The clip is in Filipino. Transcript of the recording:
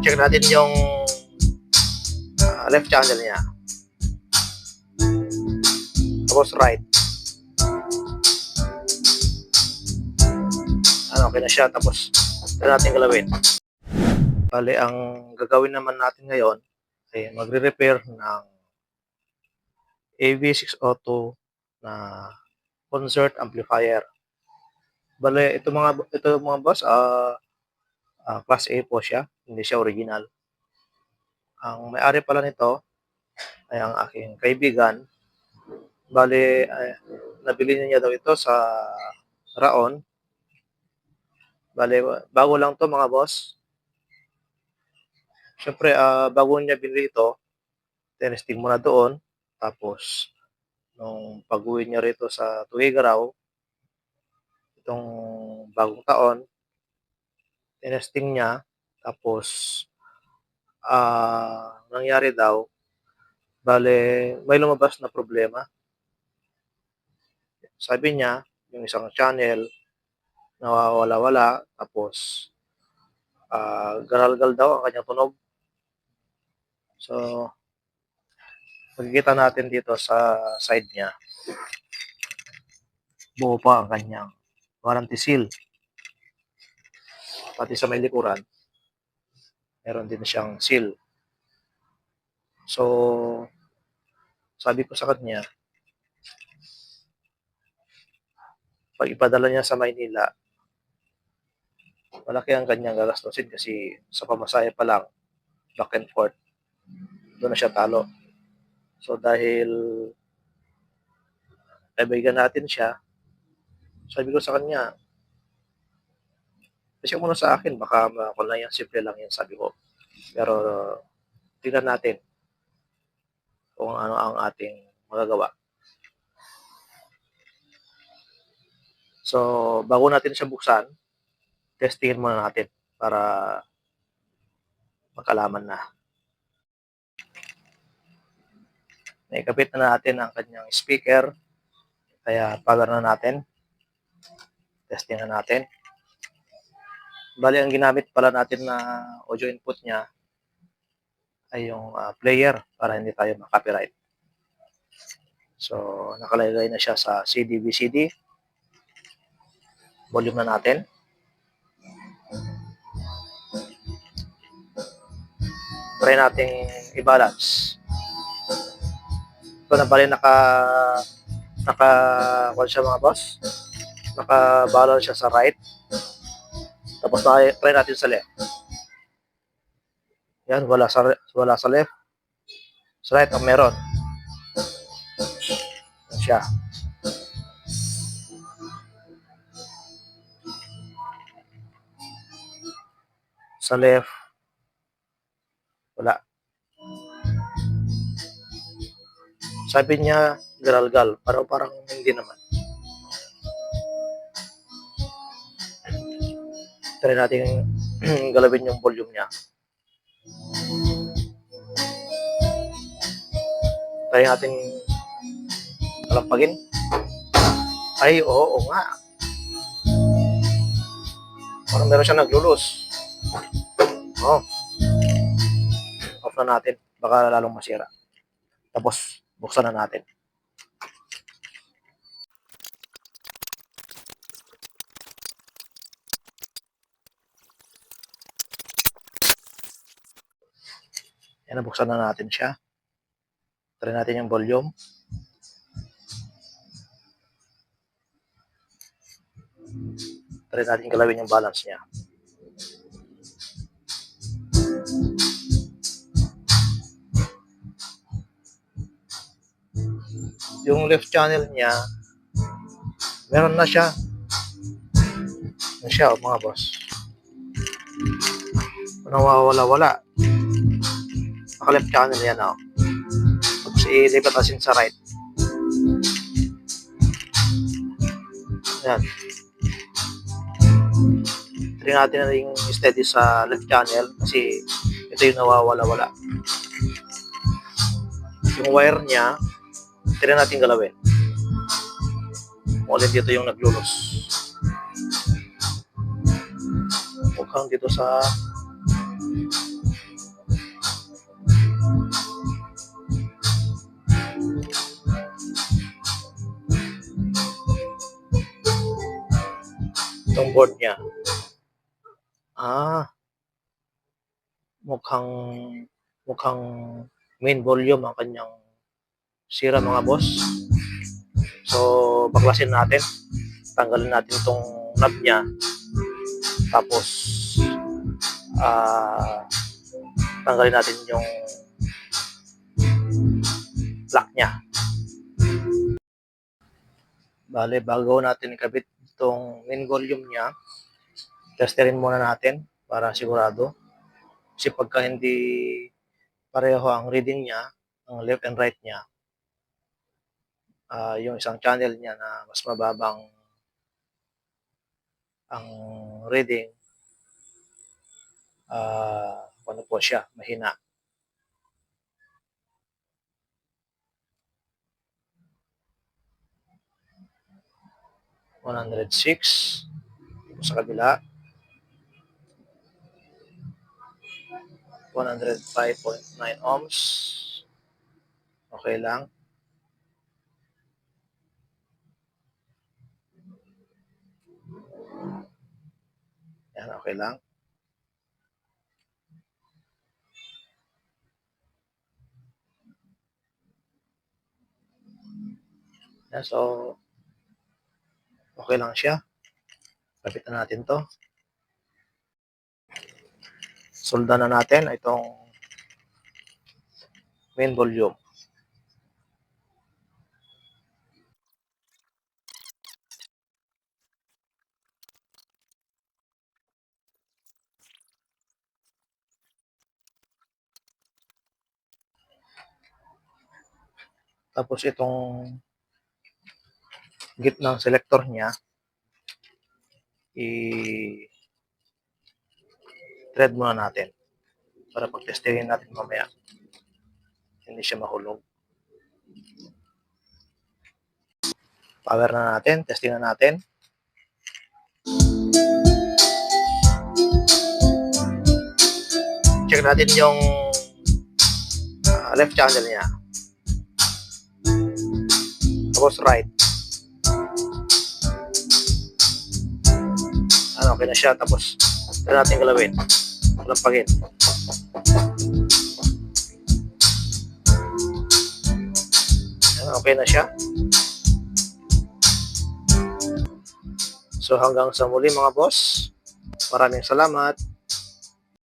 check natin yung left channel niya. Tapos right. Okay na siya. Tapos try natin galawin. Bale, ang gagawin naman natin ngayon ay magre-repair ng AV602 na concert amplifier. Bale, ito mga boss, class A po siya, hindi siya original. Ang may-ari pala nito ay ang aking kaibigan. Bale, nabili niya daw ito sa Raon. Bale, bago lang to mga boss. Siyempre, bago niya binili ito, tinesting muna doon. Tapos, nung pag-uwi niya rito sa Tuigaraw, itong bagong taon, tinesting niya. Tapos, nangyari daw, bale, may lumabas na problema. Sabi niya, yung isang channel, nawawala-wala. Tapos, garalgal daw ang kanyang tunog. So, makikita natin dito sa side niya, buo pa ang kanyang warranty seal. Pati sa may likuran, meron din siyang seal. So, sabi ko sa kanya, pag ipadala niya sa Maynila, malaki ang kanyang gagastusin kasi sa pamasahe pa lang, back and forth, doon na siya talo. So, dahil kaibigan natin siya, sabi ko sa kanya, kasi muna sa akin, baka ako lang yan, simple lang yan, sabi ko. Pero, tingnan natin kung ano ang ating magagawa. So, bago natin siya buksan, testingin muna natin para magkalaman na. Naikabit na natin ang kanyang speaker, kaya power na natin. Testing na natin. Bali, ang ginamit pala natin na audio input niya ay yung player para hindi tayo ma-copyright. So, nakalagay na siya sa CD-VCD. Volume na natin. Try natin i-balance. Ito na bali kung siya mga boss, naka-balance siya sa right. Tapos try natin sa left. Yan, wala sa left. Sa right ang meron. Yan siya. Sa left, wala. Sabi niya, garalgal. Parang hindi naman. Try natin galawin yung volume niya. Try natin kalampagin. Ay, oo nga. Parang meron siya naglulus. Off na natin. Baka lalong masira. Tapos, buksan na natin. Yan, buksan na natin siya. Try natin yung volume. Try natin galawin yung balance niya. Yung left channel niya, meron na siya. Yan siya, mga boss. Nawawala-wala. Naka-left channel yan, Tapos i-lipat natin sa right. Yan. Try natin na yung steady sa left channel kasi ito yung nawawala-wala. Yung wire niya, try natin galawin. Ulit dito yung naglulus. Mukhang dito sa Itong board niya. Mukhang main volume ang kanyang sira mga boss. So, baklasin natin. Tanggalin natin itong knob niya. Tapos, tanggalin natin yung lock niya. Bale, bago natin ikabit itong main volume niya, testerin muna natin para sigurado. Kasi pagka hindi pareho ang reading niya, ang left and right niya, yung isang channel niya na mas mababang ang reading, ano po siya, mahina. $106 sa kabila, 105.9 ohms. Okay lang. Yan, okay lang. Yan, so, okay lang siya. Kapitan natin to. Solda na natin itong main volume. Tapos itong gitnang selector niya, i-thread muna natin para pag-testingin natin mamaya. Hindi siya mahulog. Power na natin, testing na natin. Check natin yung left channel niya. Tapos right. Okay na siya. Tapos ito natin galawin. Lampagin. Okay na siya. So hanggang sa muli mga boss. Maraming salamat.